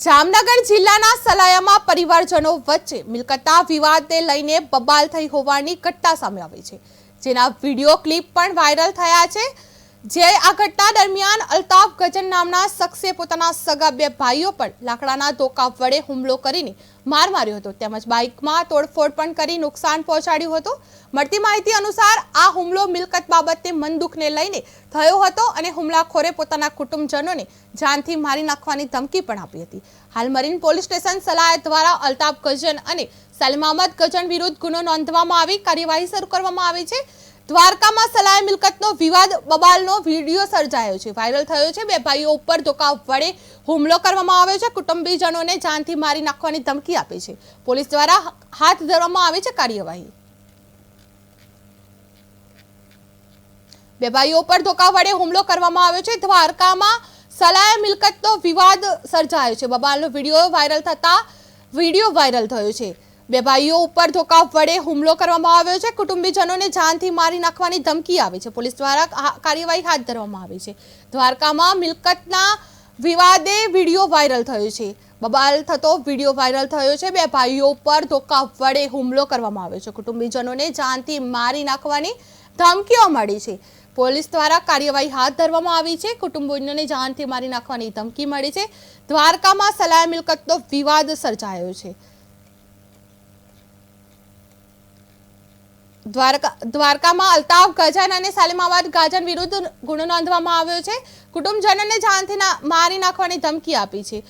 જામનગર જિલ્લાના સલાયામાં પરિવારજનો વચ્ચે મિલકતના વિવાદને લઈને બબાલ થઈ હોવાની ઘટના સામે આવી છે, જેના વિડીયો ક્લિપ પણ વાયરલ થયા છે। જે આ ઘટના દરમિયાન અલ્તાફ ગજન નામના શખ્સે પોતાના સગા બે ભાઈઓ પર લાકડાના ધોકા વડે હુમલો કરીને માર માર્યો હતો, તેમજ બાઇકમાં તોડફોડ પણ કરી નુકસાન પહોંચાડ્યું હતું। મળતી માહિતી અનુસાર આ હુમલો મિલકત બાબતે મનદુખને લઈને થયો હતો અને હુમલાખોરે પોતાના કુટુંબજનોને જાનથી મારી નાખવાની ધમકી પણ આપી હતી। હાલ મરીન પોલીસ સ્ટેશન સલાયા દ્વારા અલ્તાફ ગજન અને સલીમ અહમદ ગજન વિરુદ્ધ ગુનો નોંધવામાં આવી કાર્યવાહી શરૂ કરવામાં આવી છે। દ્વારકામાં સલાયા મિલકતનો વિવાદ બબાલનો વિડીયો સર્જાયો છે, વાયરલ થયો છે। બે ભાઈઓ ઉપર ધોકા વડે હુમલો કરવામાં આવ્યો છે, કુટુંબીજનોને જાનથી મારી નાખવાની ધમકી આપી છે। પોલીસ દ્વારા હાથ ધરવામાં આવી છે કાર્યવાહી। બે ભાઈઓ પર ધોકા વડે હુમલો કરવામાં આવ્યો છે। દ્વારકામાં સલાયા મિલકતનો વિવાદ સર્જાયો છે, બબાલનો વિડીયો વાયરલ થયો છે। બે ભાઈઓ ઉપર ધોકા વડે હુમલો કરવામાં આવ્યો છે, કુટુંબીજનોને જાનથી મારી નાખવાની ધમકી આવી છે। પોલીસ દ્વારા કાર્યવાહી હાથ ધરવામાં આવી છે। દ્વારકામાં મિલકતના વિવાદે વિડીયો વાયરલ થયો છે, બબાલ થતો વિડીયો વાયરલ થયો છે। બે ભાઈઓ ઉપર ધોકા વડે હુમલો કરવામાં આવ્યો છે, કુટુંબીજનોને જાનથી મારી નાખવાની ધમકીઓ મળી છે। પોલીસ દ્વારા કાર્યવાહી હાથ ધરવામાં આવી છે, કુટુંબીજનોને જાનથી મારી નાખવાની ધમકી મળી છે। દ્વારકામાં સલાયા મિલકતનો વિવાદ સર્જાયો છે। દ્વારકામાં અલ્તાફ ગજન અને સલીમ અહમદ ગજન વિરુદ્ધ ગુનો નોંધવામાં આવ્યો છે, કુટુંબજનોને જાનથી મારી નાખવાની ધમકી આપી છે।